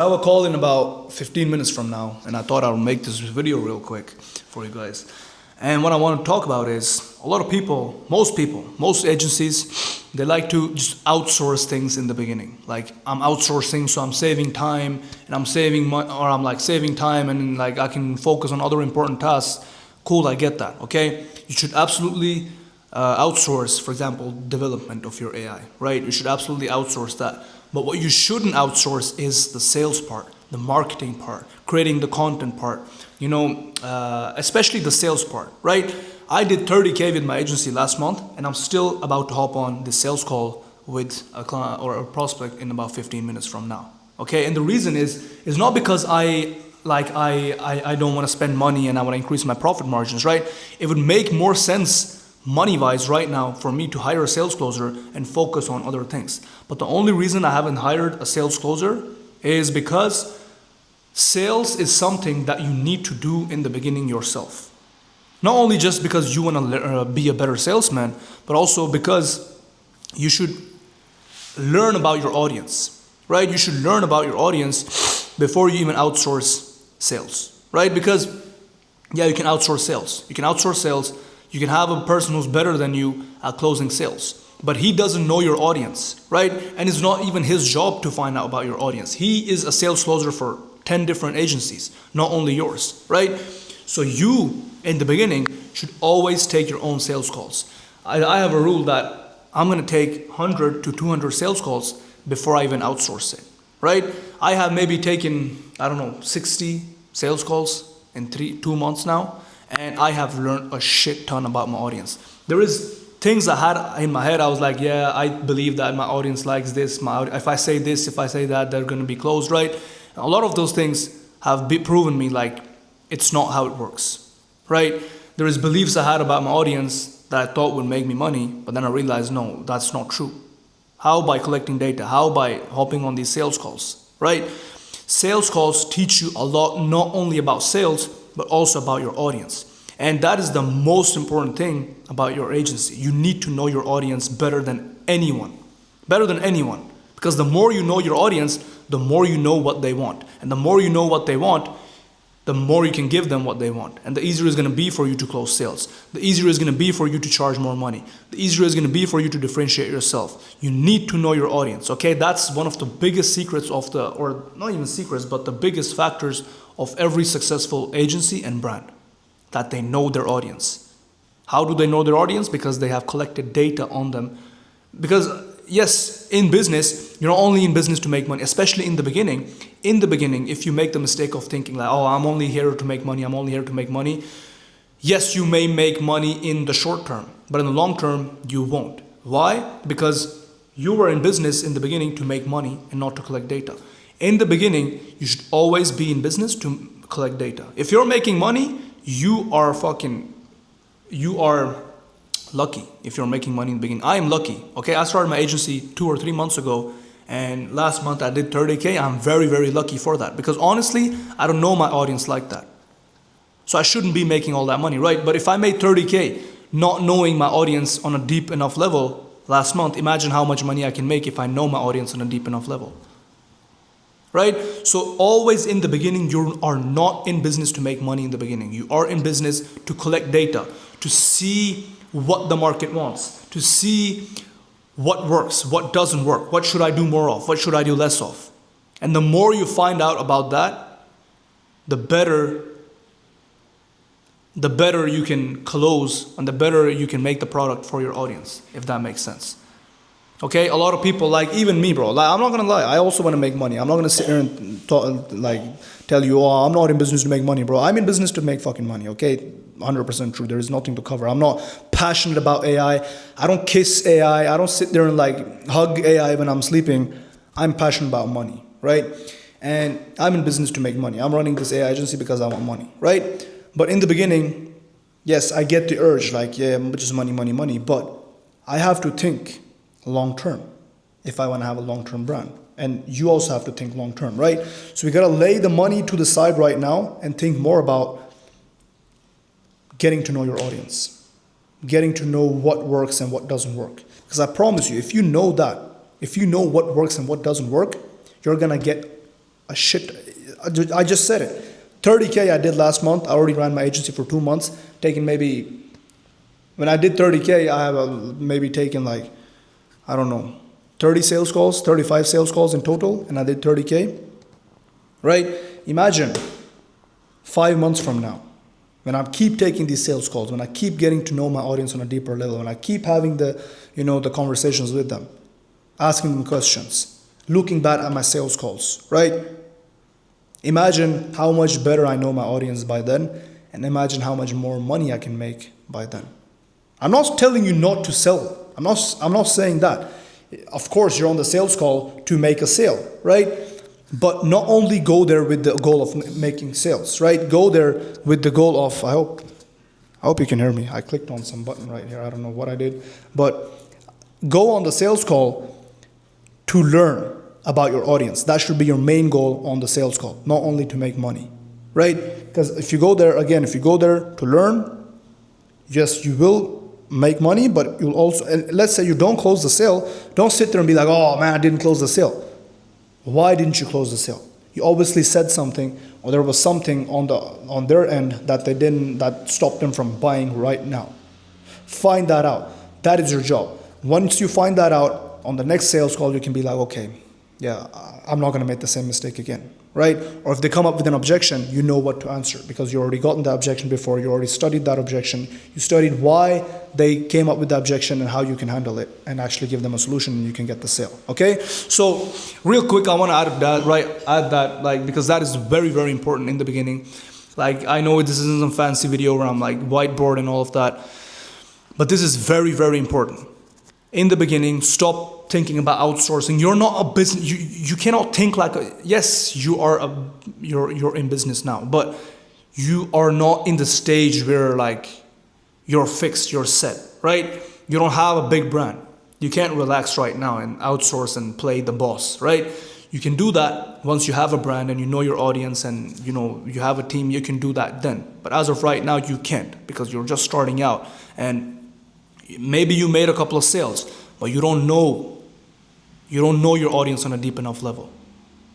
I have a call in about 15 minutes from now, and I thought I would make this video real quick for you guys. And what I want to talk about is a lot of people, most agencies, they like to just outsource things in the beginning. Like, I'm outsourcing, so I'm saving time, and I'm saving money, or I'm like saving time, and like I can focus on other important tasks. Cool, I get that. Okay, you should absolutely outsource, for example, development of your AI, right? You should absolutely outsource that. But what you shouldn't outsource is the sales part, the marketing part, creating the content part, especially the sales part, right? I did 30K with my agency last month, and I'm still about to hop on the sales call with a client or a prospect in about 15 minutes from now. Okay, and the reason is not because I don't want to spend money and I want to increase my profit margins, right? It would make more sense money-wise right now for me to hire a sales closer and focus on other things. But the only reason I haven't hired a sales closer is because sales is something that you need to do in the beginning yourself. Not only just because you want to be a better salesman, but also because you should learn about your audience, right? You should learn about your audience before you even outsource sales, right? Because, yeah, you can outsource sales. You can have a person who's better than you at closing sales, but he doesn't know your audience, right? And it's not even his job to find out about your audience. He is a sales closer for 10 different agencies, not only yours, right? So you, in the beginning, should always take your own sales calls. I have a rule that I'm gonna take 100 to 200 sales calls before I even outsource it, right? I have maybe taken, 60 sales calls in 2 months now. And I have learned a shit ton about my audience. There is things I had in my head. I was like, yeah, I believe that my audience likes this. If I say this, if I say that, they're going to be closed, right? And a lot of those things have proven me like it's not how it works, right? There is beliefs I had about my audience that I thought would make me money, but then I realized, no, that's not true. How? By collecting data. How? By hopping on these sales calls, right? Sales calls teach you a lot, not only about sales, but also about your audience. And that is the most important thing about your agency. You need to know your audience better than anyone. Because the more you know your audience, the more you know what they want. And the more you know what they want, the more you can give them what they want. And the easier it's going to be for you to close sales. The easier it's going to be for you to charge more money. The easier it's going to be for you to differentiate yourself. You need to know your audience, okay? That's one of the biggest secrets or not even secrets, but the biggest factors of every successful agency and brand, that they know their audience. How do they know their audience? Because they have collected data on them. Because yes, in business, you're not only in business to make money, especially in the beginning. In the beginning, if you make the mistake of thinking like, oh, I'm only here to make money, yes, you may make money in the short term, but in the long term, you won't. Why? Because you were in business in the beginning to make money and not to collect data. In the beginning, you should always be in business to collect data. If you're making money, you are lucky if you're making money in the beginning. I am lucky, okay? I started my agency 2 or 3 months ago, and last month I did 30K. I'm very, very lucky for that, because honestly, I don't know my audience like that. So I shouldn't be making all that money, right? But if I made 30K not knowing my audience on a deep enough level last month, imagine how much money I can make if I know my audience on a deep enough level. Right? So always in the beginning, you are not in business to make money in the beginning. You are in business to collect data, to see what the market wants, to see what works, what doesn't work, what should I do more of, what should I do less of. And the more you find out about that, the better you can close and the better you can make the product for your audience, if that makes sense. Okay, a lot of people, like even me, bro, like, I'm not gonna lie, I also want to make money. I'm not gonna sit here and tell you, oh, I'm not in business to make money, bro. I'm in business to make fucking money, okay? 100% true. There is nothing to cover. I'm not passionate about AI. I don't kiss AI. I don't sit there and like hug AI when I'm sleeping. I'm passionate about money, right? And I'm in business to make money. I'm running this AI agency because I want money, right? But in the beginning, yes, I get the urge, like, yeah, just money, but I have to think long term if I want to have a long-term brand. And you also have to think long term, right? So we got to lay the money to the side right now and think more about getting to know your audience, getting to know what works and what doesn't work. Because I promise you, if you know that, if you know what works and what doesn't work, you're going to get a shit. I just said it. 30K I did last month. I already ran my agency for 2 months, taking maybe, when I did 30K, I have maybe taken like, I don't know, 30 sales calls, 35 sales calls in total, and I did 30K, right? Imagine 5 months from now, when I keep taking these sales calls, when I keep getting to know my audience on a deeper level, when I keep having the conversations with them, asking them questions, looking back at my sales calls, right? Imagine how much better I know my audience by then, and imagine how much more money I can make by then. I'm not telling you not to sell. I'm not saying that. Of course, you're on the sales call to make a sale, right? But not only go there with the goal of making sales, right? Go there with the goal of, I hope you can hear me. I clicked on some button right here. I don't know what I did. But go on the sales call to learn about your audience. That should be your main goal on the sales call, not only to make money, right? Because if you go there to learn, yes, you will make money, but you'll also, and let's say you don't close the sale, don't sit there and be like, oh man, I didn't close the sale. Why didn't you close the sale? You obviously said something, or there was something on their end that stopped them from buying right now. Find that out. That is your job. Once you find that out, on the next sales call, you can be like, okay, yeah, I'm not going to make the same mistake again, right? Or if they come up with an objection, you know what to answer because you already gotten the objection before. You already studied that objection. You studied why they came up with the objection and how you can handle it and actually give them a solution and you can get the sale, okay? So real quick, I want to add that, because that is very, very important in the beginning. Like, I know this isn't some fancy video where I'm like whiteboard and all of that, but this is very, very important. In the beginning, stop thinking about outsourcing. You're not a business. You cannot think like yes, you're in business now, but you are not in the stage where like you're fixed, you're set, right? You don't have a big brand. You can't relax right now and outsource and play the boss, right? You can do that once you have a brand and you know your audience and you have a team. You can do that then. But as of right now, you can't because you're just starting out and maybe you made a couple of sales, but you don't know your audience on a deep enough level.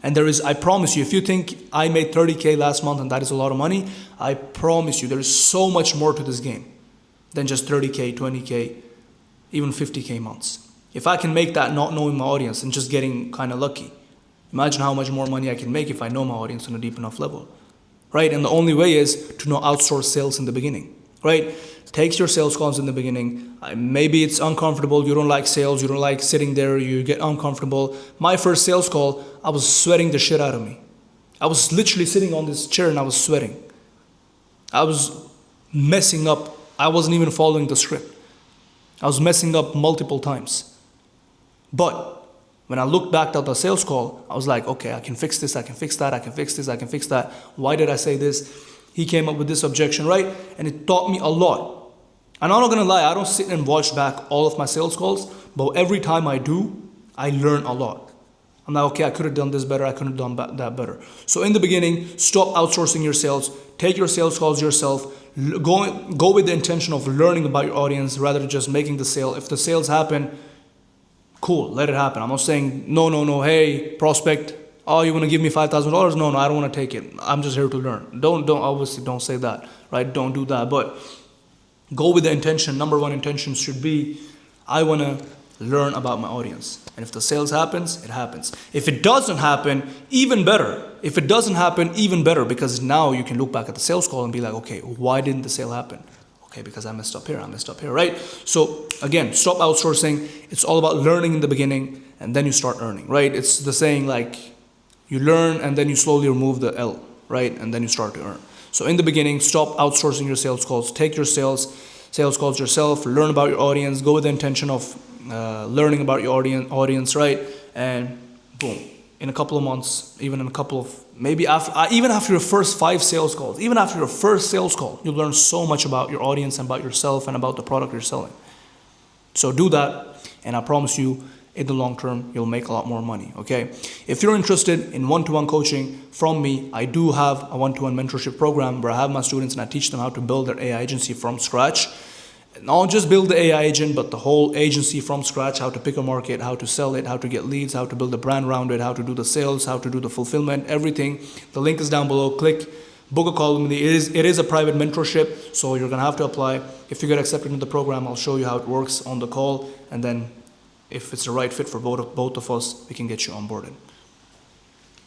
And I promise you, if you think I made 30K last month and that is a lot of money, I promise you there is so much more to this game than just 30K, 20K, even 50K months. If I can make that not knowing my audience and just getting kind of lucky, imagine how much more money I can make if I know my audience on a deep enough level, right? And the only way is to not outsource sales in the beginning, right? Take your sales calls in the beginning. Maybe it's uncomfortable. You don't like sales. You don't like sitting there. You get uncomfortable. My first sales call, I was sweating the shit out of me. I was literally sitting on this chair and I was sweating. I was messing up. I wasn't even following the script. I was messing up multiple times. But when I looked back at the sales call, I was like, okay, I can fix this. I can fix that. I can fix this. I can fix that. Why did I say this? He came up with this objection, right? And it taught me a lot. And I'm not gonna lie, I don't sit and watch back all of my sales calls, but every time I do, I learn a lot. I'm like, okay, I could have done this better, I could have done that better. So in the beginning, stop outsourcing your sales, take your sales calls yourself, go with the intention of learning about your audience rather than just making the sale. If the sales happen, cool, let it happen. I'm not saying, no, hey, prospect, oh, you wanna give me $5,000? No, I don't wanna take it. I'm just here to learn. Obviously don't say that, right? Don't do that, but go with the intention. Number one intention should be, I want to learn about my audience. And if the sales happens, it happens. If it doesn't happen, even better. If it doesn't happen, even better, because now you can look back at the sales call and be like, okay, why didn't the sale happen? Okay, because I messed up here, right? So again, stop outsourcing. It's all about learning in the beginning and then you start earning, right? It's the saying like, you learn and then you slowly remove the L, right? And then you start to earn. So in the beginning, stop outsourcing your sales calls. Take your sales calls yourself. Learn about your audience. Go with the intention of learning about your audience, right? And boom, in a couple of months, even in a couple of even after your first 5 sales calls, even after your first sales call, you'll learn so much about your audience and about yourself and about the product you're selling. So do that, and I promise you, in the long term, you'll make a lot more money, okay? If you're interested in one-to-one coaching from me, I do have a one-to-one mentorship program where I have my students and I teach them how to build their AI agency from scratch. not just build the AI agent, but the whole agency from scratch, how to pick a market, how to sell it, how to get leads, how to build a brand around it, how to do the sales, how to do the fulfillment, everything. The link is down below. Click, book a call with me. It is a private mentorship, so you're going to have to apply. If you get accepted in the program, I'll show you how it works on the call, and then if it's the right fit for both of us, we can get you onboarded.